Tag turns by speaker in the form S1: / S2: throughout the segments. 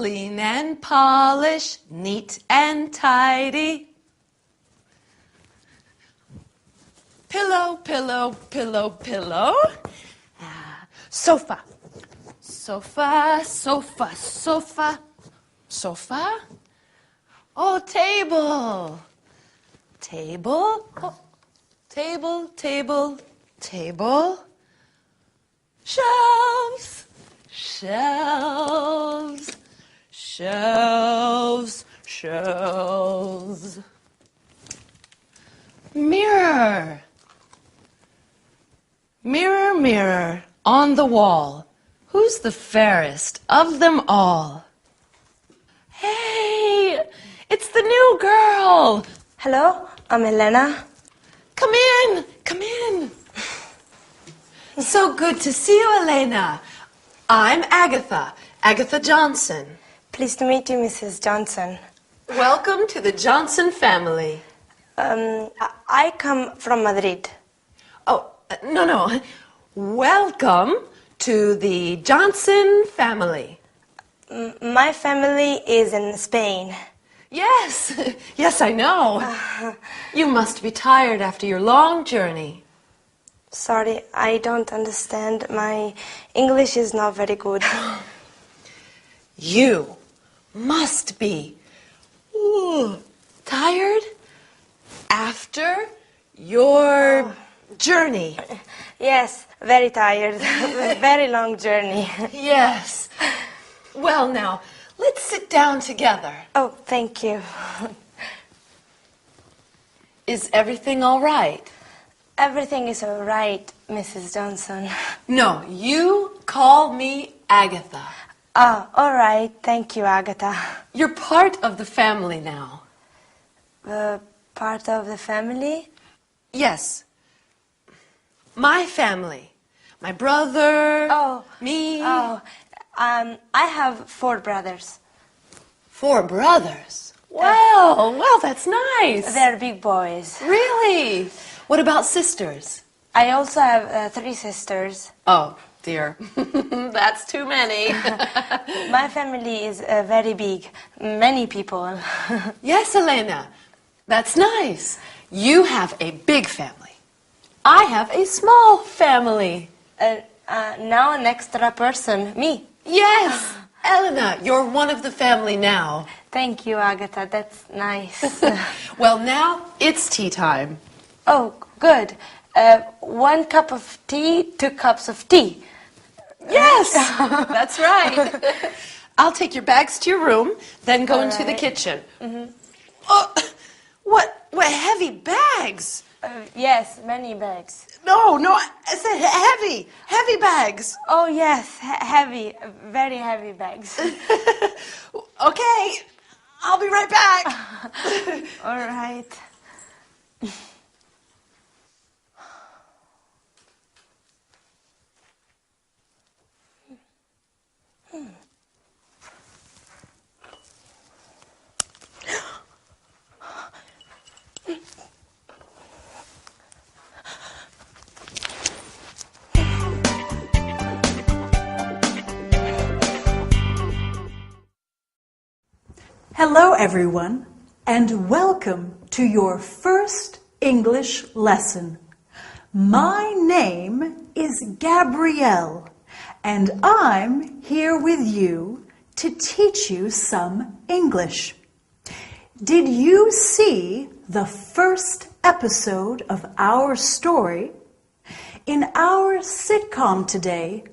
S1: clean and polish, neat and tidy. Pillow, pillow, pillow, pillow. Sofa. Sofa, sofa, sofa, sofa. Oh, table. Table. Oh, table, table, table. Shelves. Shelves. Shelves. Shelves. Mirror. Mirror, mirror, on the wall, who's the fairest of them all? Hey, it's the new girl.
S2: Hello, I'm Elena.
S1: Come in, come in. So good to see you, Elena. I'm Agatha, Agatha Johnson.
S2: Pleased to meet you, Mrs. Johnson.
S1: Welcome to the Johnson family.
S2: I come from Madrid.
S1: Oh, no. Welcome to the Johnson family.
S2: My family is in Spain.
S1: Yes, yes, I know. You must be tired after your long journey.
S2: Sorry, I don't understand. My English is not very good.
S1: You must be tired after your journey.
S2: Yes, very tired. Very long journey.
S1: Yes. Well, now, let's sit down together.
S2: Oh, thank you.
S1: Is everything all right?
S2: Everything is all right, Mrs. Johnson.
S1: No, you call me Agatha.
S2: Ah, all right. Thank you, Agatha.
S1: You're part of the family now.
S2: Part of the family?
S1: Yes. My family. My brother.
S2: Oh.
S1: Me.
S2: Oh. I have 4 brothers.
S1: 4 brothers? Well, that's nice.
S2: They're big boys.
S1: Really? What about sisters?
S2: I also have 3 sisters.
S1: Oh, dear. That's too many.
S2: My family is very big. Many people.
S1: Yes, Elena. That's nice. You have a big family. I have a small family.
S2: Now an extra person, me.
S1: Yes, Elena, you're one of the family now.
S2: Thank you, Agatha. That's nice.
S1: Well, now it's tea time.
S2: Oh, good. 1 cup of tea, 2 cups of tea.
S1: Yes, that's right. I'll take your bags to your room, then go into the kitchen.
S2: Mm-hmm.
S1: Oh, what heavy bags?
S2: Yes, many bags.
S1: No, I said heavy bags.
S2: Oh, yes, heavy, very heavy bags.
S1: Okay, I'll be right back.
S2: All right.
S3: Hello everyone, and welcome to your first English lesson. My name is Gabrielle, and I'm here with you to teach you some English. Did you see the first episode of our story? In our sitcom today,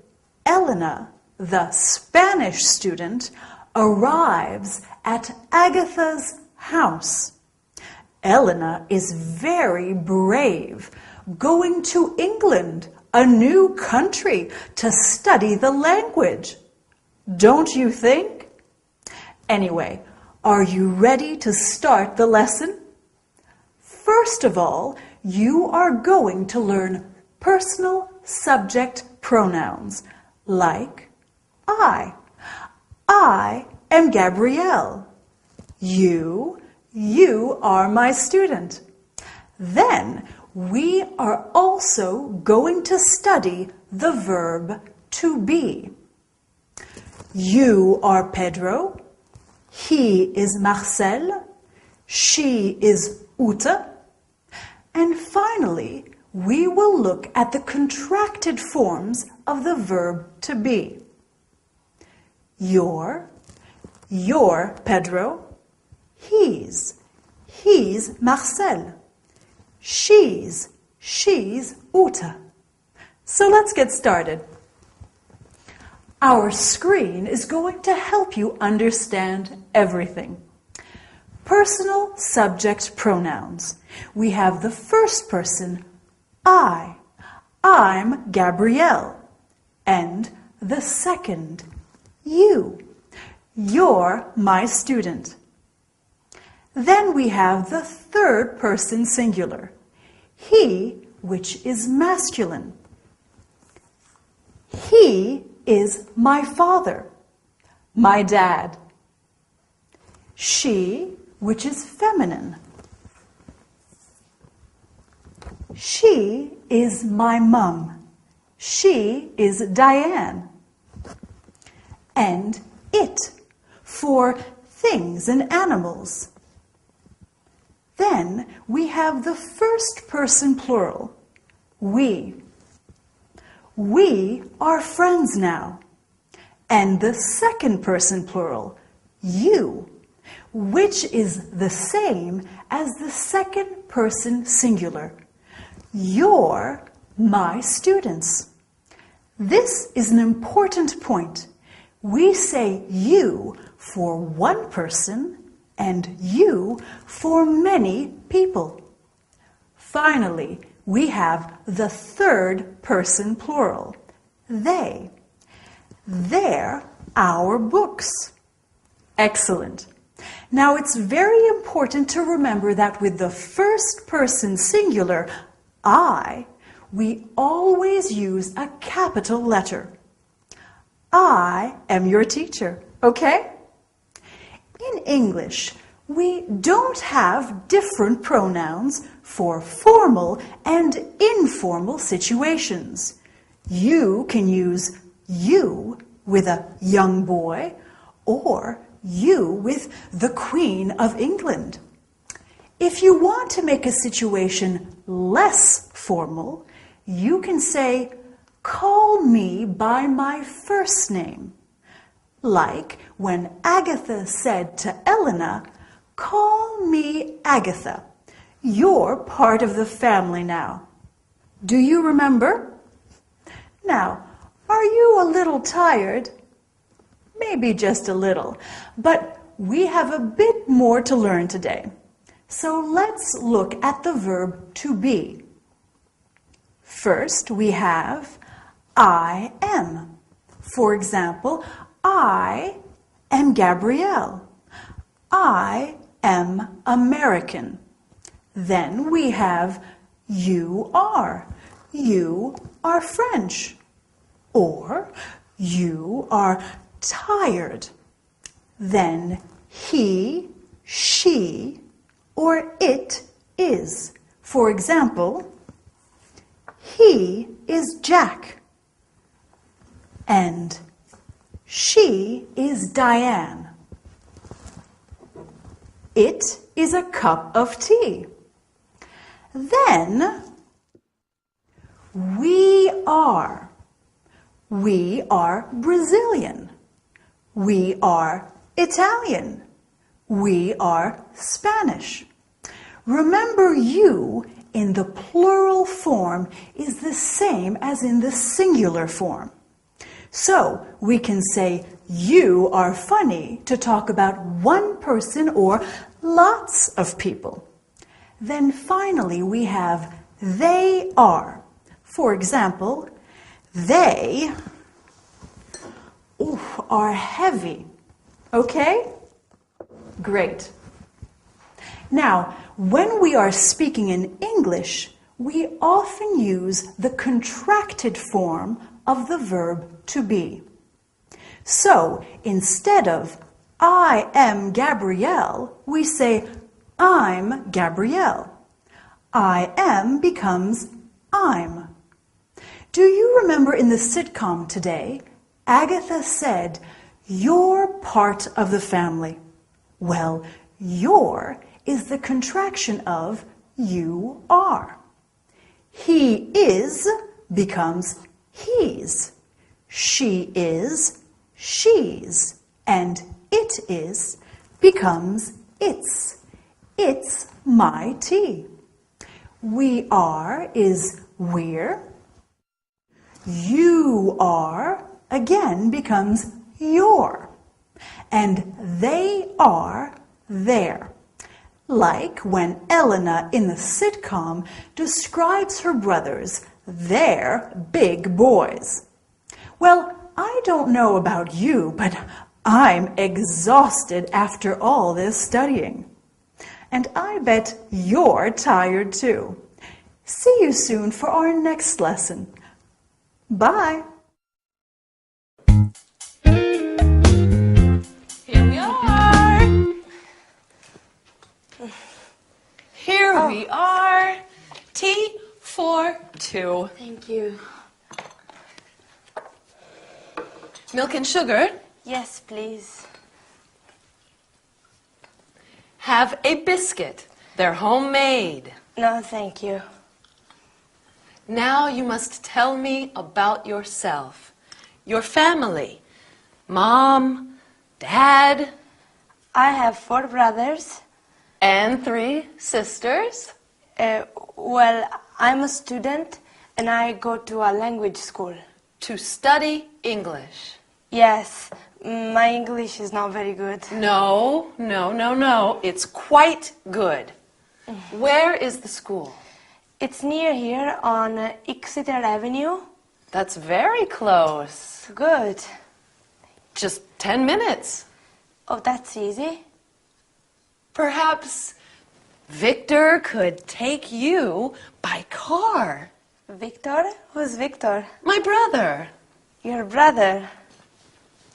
S3: Elena, the Spanish student, arrives at Agatha's house. Elena is very brave, going to England, a new country, to study the language. Don't you think? Anyway, are you ready to start the lesson? First of all, you are going to learn personal subject pronouns like I. I am Gabrielle. You are my student. Then we are also going to study the verb to be. You are Pedro. He is Marcel. She is Uta. And finally, we will look at the contracted forms of the verb to be. You're Pedro. He's Marcel. She's Uta. So let's get started. Our screen is going to help you understand everything. Personal subject pronouns. We have the first person, I. I'm Gabrielle. And the second, you. You're my student. Then we have the third person singular, he, which is masculine. He is my father, my dad. She, which is feminine. She is my mum. She is Diane. And it, for things and animals. Then we have the first person plural, we. We are friends now. And the second person plural, you, which is the same as the second person singular. You're my students. This is an important point. We say you for one person and you for many people. Finally, we have the third person plural, they. They're our books. Excellent. Now it's very important to remember that with the first person singular, I, we always use a capital letter. I am your teacher, okay? In English, we don't have different pronouns for formal and informal situations. You can use you with a young boy or you with the Queen of England. If you want to make a situation less formal, you can say, call me by my first name. Like when Agatha said to Elena, call me Agatha. You're part of the family now. Do you remember? Now, are you a little tired? Maybe just a little, but we have a bit more to learn today. So let's look at the verb to be. First, we have I am. For example, I am Gabrielle. I am American. Then we have you are. You are French. Or you are tired. Then he, she, or it is. For example, he is Jack. And she is Diane. It is a cup of tea. Then we are. We are Brazilian. We are Italian. We are Spanish. Remember, you in the plural form is the same as in the singular form. So we can say you are funny to talk about one person or lots of people. Then finally we have they are. For example, they are heavy. Okay? Great. Now, when we are speaking in English, we often use the contracted form of the verb to be. So, instead of I am Gabrielle, we say I'm Gabrielle. I am becomes I'm. Do you remember in the sitcom today, Agatha said, You're part of the family. Well, your is the contraction of you are. He is becomes he's. She is she's. And it is becomes its. It's my tea. We are is we're. You are again becomes your. And they are their. Like when Elena in the sitcom describes her brothers, they're big boys. Well, I don't know about you, but I'm exhausted after all this studying. And I bet you're tired too. See you soon for our next lesson. Bye.
S1: Here we are. Here we are. Tea for two.
S2: Thank you.
S1: Milk and sugar.
S2: Yes, please.
S1: Have a biscuit. They're homemade.
S2: No, thank you.
S1: Now you must tell me about yourself. Your family. Mom, Dad,
S2: I have 4 brothers.
S1: and 3 sisters.
S2: Well, I'm a student and I go to a language school.
S1: To study English.
S2: Yes, my English is not very good.
S1: No. It's quite good. Where is the school?
S2: It's near here on Exeter Avenue.
S1: That's very close.
S2: Good.
S1: Just 10 minutes.
S2: Oh, that's easy.
S1: Perhaps Victor could take you by car.
S2: Victor? Who's Victor?
S1: My brother.
S2: Your brother.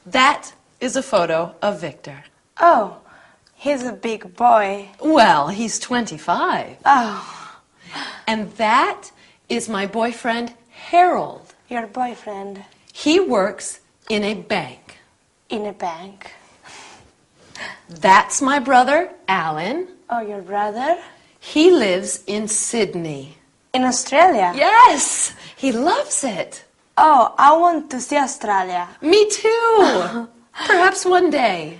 S1: That is a photo of Victor.
S2: Oh, he's a big boy.
S1: Well, he's 25.
S2: Oh,
S1: And that is my boyfriend, Harold.
S2: your boyfriend.
S1: He works in a bank.
S2: In a bank.
S1: That's my brother, Alan.
S2: Oh, your brother?
S1: He lives in Sydney.
S2: In Australia?
S1: Yes, he loves it.
S2: Oh, I want to see Australia.
S1: Me too. Perhaps one day.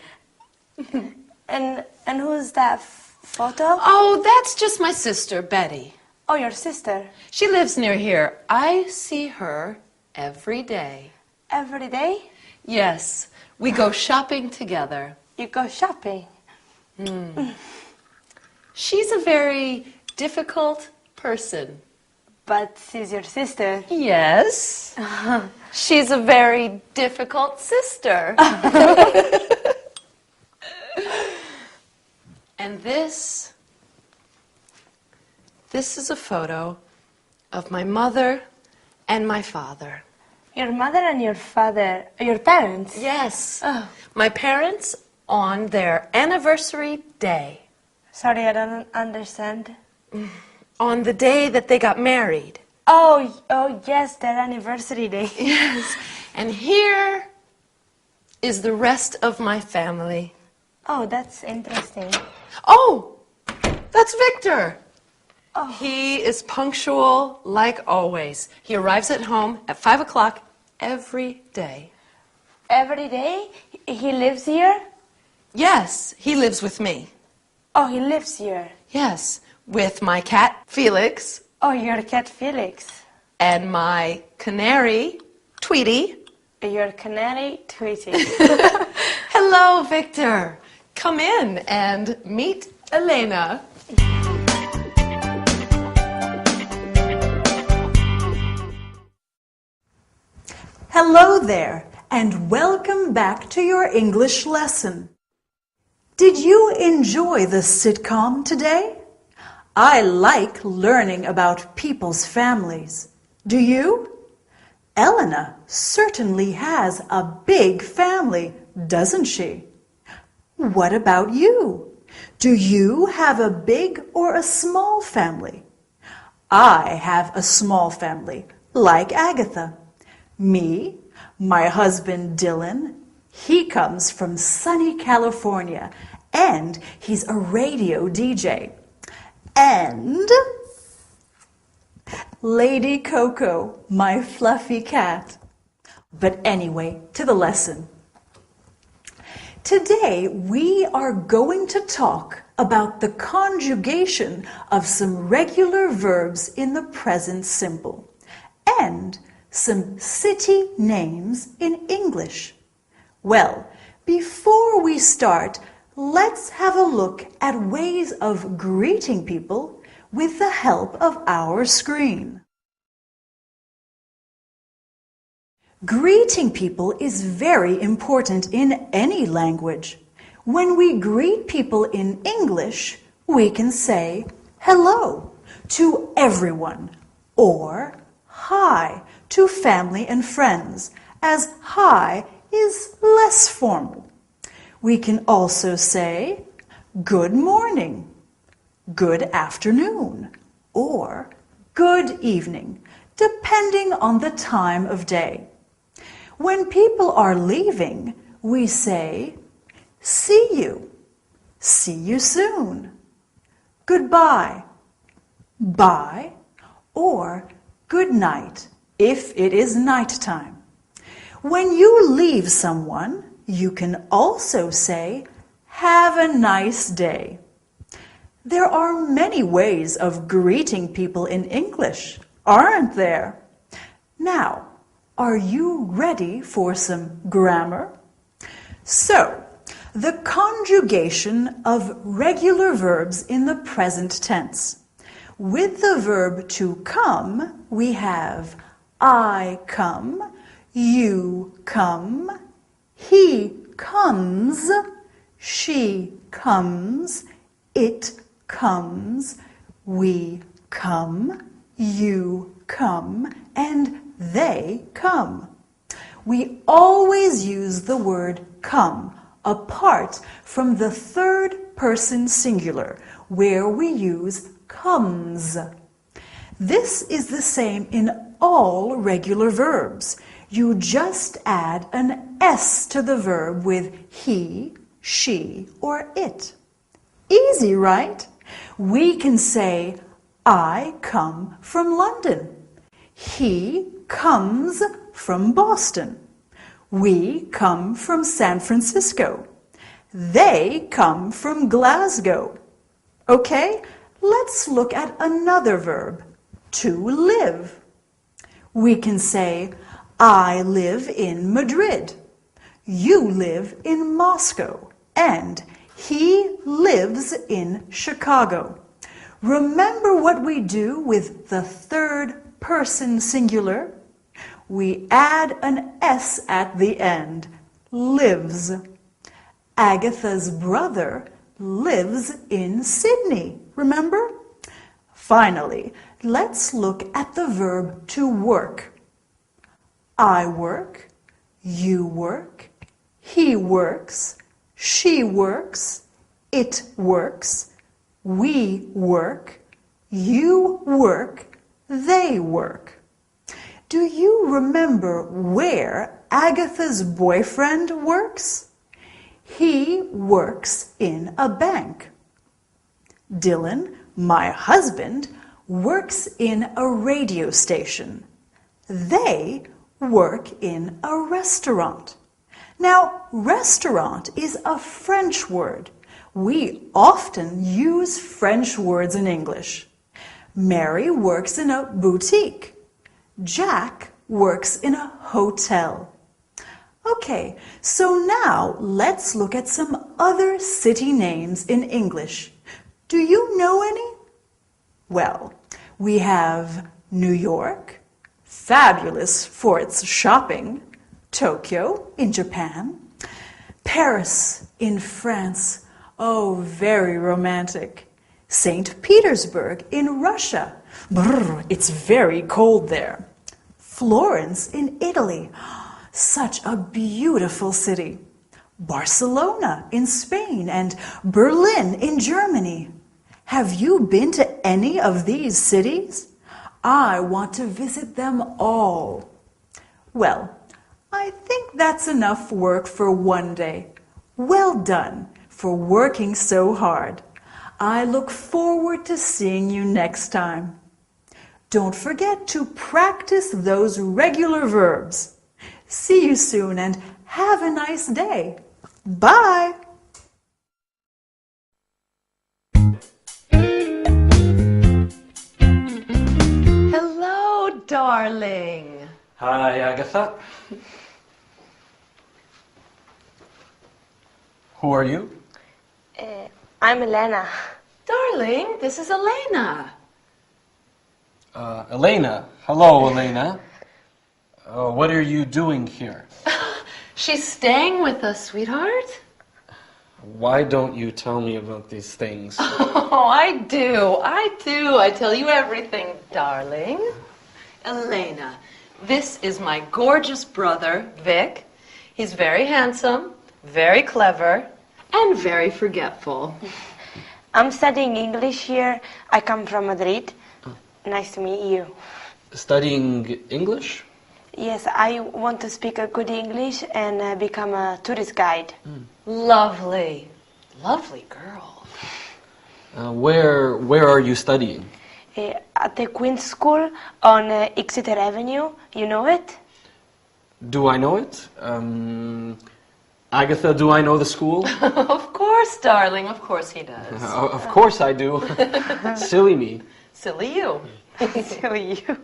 S2: And who's that photo?
S1: Oh, that's just my sister, Betty.
S2: Oh, your sister.
S1: She lives near here. I see her every day.
S2: Every day?
S1: Yes, we go shopping together.
S2: You go shopping.
S1: She's a very difficult person.
S2: But she's your sister.
S1: Yes. She's a very difficult sister. And this is a photo of my mother and my father.
S2: Your mother and your father, your parents?
S1: Yes.
S2: Oh.
S1: My parents on their anniversary day.
S2: Sorry, I don't understand.
S1: On the day that they got married.
S2: Oh, yes, their anniversary day.
S1: Yes. And here is the rest of my family.
S2: Oh, that's interesting.
S1: Oh, that's Victor.
S2: Oh.
S1: He is punctual like always. He arrives at home at 5 o'clock every day.
S2: Every day? He lives here?
S1: Yes, he lives with me.
S2: Oh, he lives here.
S1: Yes, with my cat, Felix,
S2: Oh, your cat Felix.
S1: and my canary, Tweety.
S2: Your canary Tweety.
S1: Hello, Victor. Come in and meet Elena.
S3: Hello there, and welcome back to your English lesson. Did you enjoy the sitcom today? I like learning about people's families. Do you? Elena certainly has a big family, doesn't she? What about you? Do you have a big or a small family? I have a small family, like Agatha. Me, my husband Dylan, He comes from sunny California, and he's a radio DJ. And Lady Coco, my fluffy cat. But anyway, to the lesson. Today, we are going to talk about the conjugation of some regular verbs in the present simple and some city names in English. Well, before we start, let's have a look at ways of greeting people with the help of our screen. Greeting people is very important in any language. When we greet people in English, we can say hello to everyone or hi to family and friends, as hi is less formal. We can also say good morning, good afternoon, or good evening, depending on the time of day. When people are leaving, we say see you soon, goodbye, bye, or good night if it is nighttime. When you leave someone, you can also say, have a nice day. There are many ways of greeting people in English, aren't there? Now, are you ready for some grammar? So, the conjugation of regular verbs in the present tense. With the verb to come, we have I come, you come, he comes, she comes, it comes, we come, you come, and they come. We always use the word come apart from the third person singular, where we use comes. This is the same in all regular verbs. You just add an S to the verb with he, she, or it. Easy, right? We can say, I come from London. He comes from Boston. We come from San Francisco. They come from Glasgow. Okay, let's look at another verb, to live. We can say, I live in Madrid. You live in Moscow. And he lives in Chicago. Remember what we do with the third person singular? We add an S at the end, lives. Agatha's brother lives in Sydney, remember? Finally, let's look at the verb to work. I work, you work, he works, she works, it works, we work, you work, they work. Do you remember where Agatha's boyfriend works? He works in a bank. Dylan, my husband, works in a radio station. They work in a restaurant. Now, restaurant is a French word. We often use French words in English. Mary works in a boutique. Jack works in a hotel. Okay, so now let's look at some other city names in English. Do you know any? Well, we have New York, fabulous for its shopping, Tokyo in Japan, Paris in France, oh, very romantic, St. Petersburg in Russia, brr, it's very cold there, Florence in Italy, such a beautiful city, Barcelona in Spain, and Berlin in Germany. Have you been to any of these cities? I want to visit them all. Well, I think that's enough work for one day. Well done for working so hard. I look forward to seeing you next time. Don't forget to practice those regular verbs. See you soon and have a nice day. Bye!
S1: Hello, darling.
S4: Hi, Agatha. Who are you?
S2: I'm Elena.
S1: Darling, this is Elena.
S4: Elena. Hello, Elena. What are you doing here?
S1: She's staying with us, sweetheart.
S4: Why don't you tell me about these things?
S1: Oh, I do. I tell you everything, darling. Elena, this is my gorgeous brother, Vic. He's very handsome, very clever, and very forgetful.
S2: I'm studying English here. I come from Madrid. Nice to meet you.
S4: Studying English?
S2: Yes, I want to speak a good English and become a tourist guide.
S1: Lovely. Lovely girl.
S4: Where are you studying?
S2: At the Queen's School on Exeter Avenue. You know it?
S4: Do I know it? Agatha, do I know the school?
S1: Of course, darling. Of course he does.
S4: Of course I do. Silly me.
S1: Silly you.
S2: Silly you.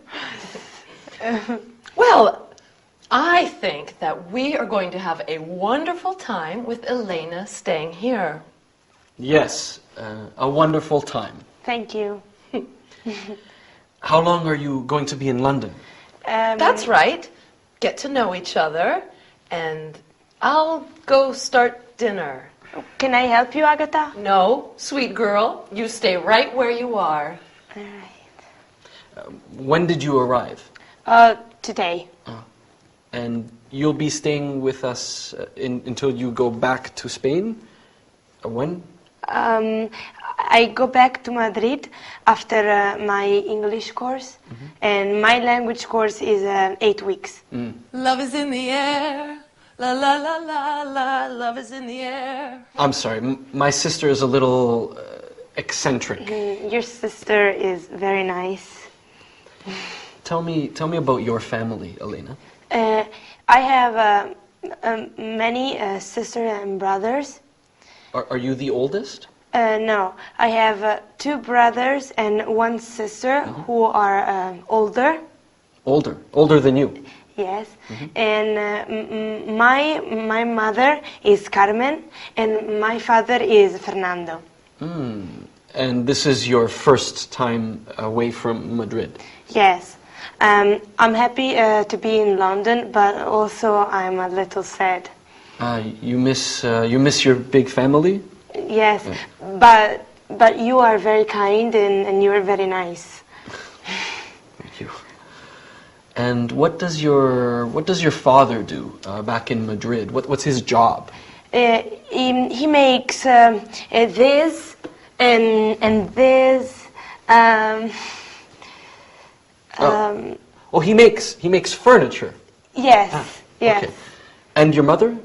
S1: Well, I think that we are going to have a wonderful time with Elena staying here.
S4: Yes, a wonderful time.
S2: Thank you.
S4: How long are you going to be in London?
S1: That's right. Get to know each other, and I'll go start dinner.
S2: Can I help you, Agatha?
S1: No, sweet girl, you stay right where you are.
S2: All right.
S4: When did you arrive?
S2: Today.
S4: And you'll be staying with us until you go back to Spain? When?
S2: I go back to Madrid after my English course, and my language course is 8 weeks.
S1: Love is in the air. La la la la la. Love is in the air.
S4: I'm sorry, my sister is a little eccentric.
S2: Your sister is very nice.
S4: Tell me about your family, Elena.
S2: I have many sisters and brothers.
S4: Are you the oldest?
S2: No, I have 2 brothers and 1 sister who are older.
S4: Older than you?
S2: Yes, and my mother is Carmen and my father is Fernando.
S4: And this is your first time away from Madrid?
S2: Yes, I'm happy to be in London, but also I'm a little sad.
S4: You miss your big family?
S2: Yes, but you are very kind and you are very nice.
S4: Thank you. And what does your father do back in Madrid? What's his job?
S2: He makes this and this.
S4: He makes furniture.
S2: Yes, yes.
S4: Okay. And your mother?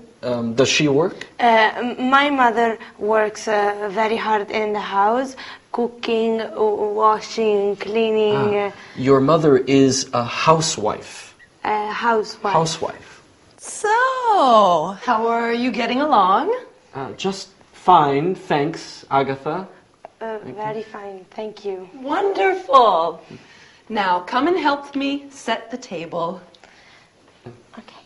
S4: Does she work?
S2: My mother works very hard in the house, cooking, washing, cleaning.
S4: Your mother is a housewife.
S2: Housewife.
S4: Housewife.
S1: So, how are you getting along?
S4: Just fine, thanks, Agatha.
S2: Very fine, thank you.
S1: Wonderful. Now, come and help me set the table.
S2: Okay.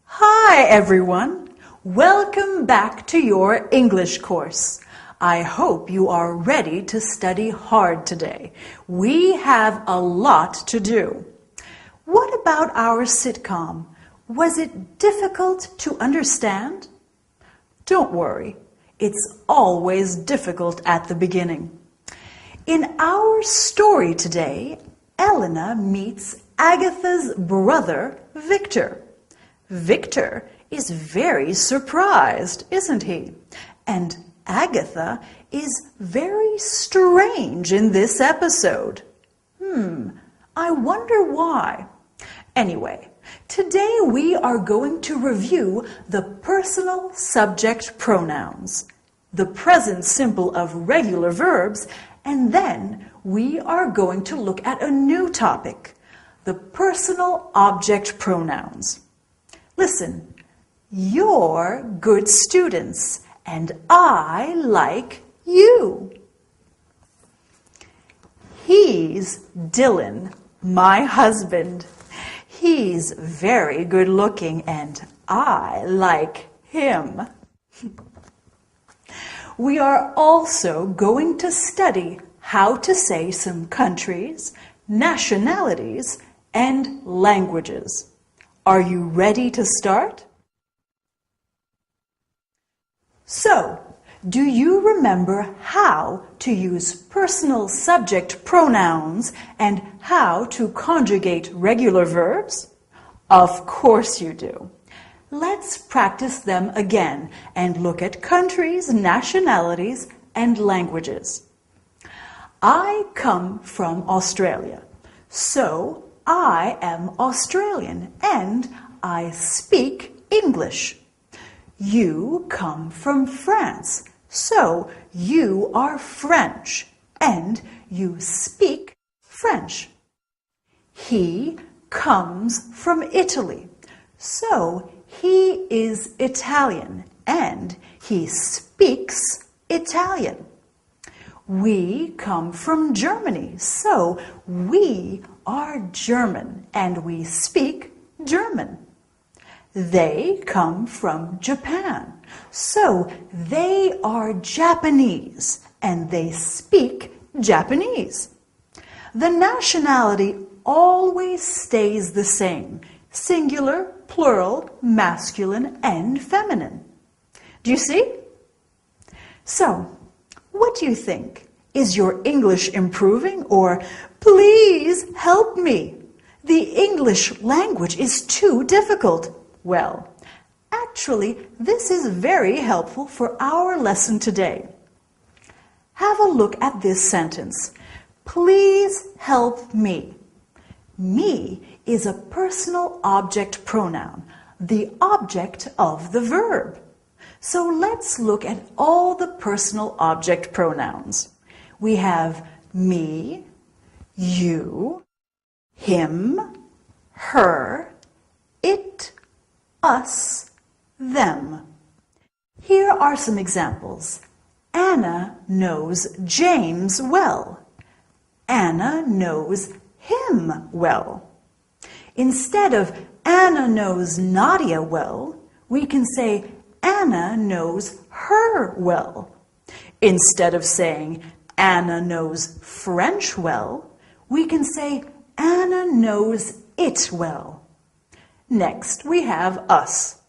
S3: Hi everyone! Welcome back to your English course. I hope you are ready to study hard today. We have a lot to do. What about our sitcom? Was it difficult to understand? Don't worry, it's always difficult at the beginning. In our story today, Elena meets Agatha's brother, Victor. Victor is very surprised, isn't he? And Agatha is very strange in this episode. I wonder why. Anyway, today we are going to review the personal subject pronouns, the present simple of regular verbs, and then we are going to look at a new topic, the personal object pronouns. Listen, you're good students, and I like you. He's Dylan, my husband. He's very good looking, and I like him. We are also going to study how to say some countries, nationalities, and languages. Are you ready to start? So, do you remember how to use personal subject pronouns and how to conjugate regular verbs? Of course you do. Let's practice them again and look at countries, nationalities, and languages. I come from Australia, so I am Australian and I speak English. You come from France, so you are French and you speak French. He comes from Italy, so he is Italian and he speaks Italian. We come from Germany, so we are German and we speak German. They come from Japan, so they are Japanese and they speak Japanese. The nationality always stays the same, singular, plural, masculine, and feminine. Do you see? So, what do you think? Is your English improving, or please help me? The English language is too difficult. Well, actually, this is very helpful for our lesson today. Have a look at this sentence. Please help me. Me is a personal object pronoun, the object of the verb. So let's look at all the personal object pronouns. We have me, you, him, her, it, us, them. Here are some examples. Anna knows James well. Anna knows him well. Instead of Anna knows Nadia well, we can say Anna knows her well. Instead of saying Anna knows French well, we can say Anna knows it well. Next, we have us.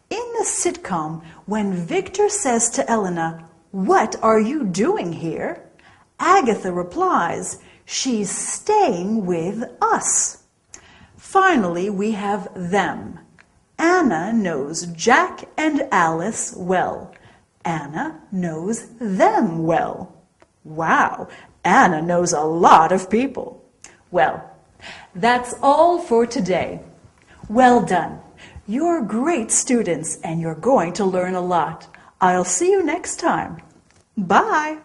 S3: In the sitcom, when Victor says to Elena, "What are you doing here?" Agatha replies, "She's staying with us." Finally, we have them. Anna knows Jack and Alice well. Anna knows them well. Wow, Anna knows a lot of people. Well, that's all for today. Well done. You're great students and you're going to learn a lot. I'll see you next time. Bye.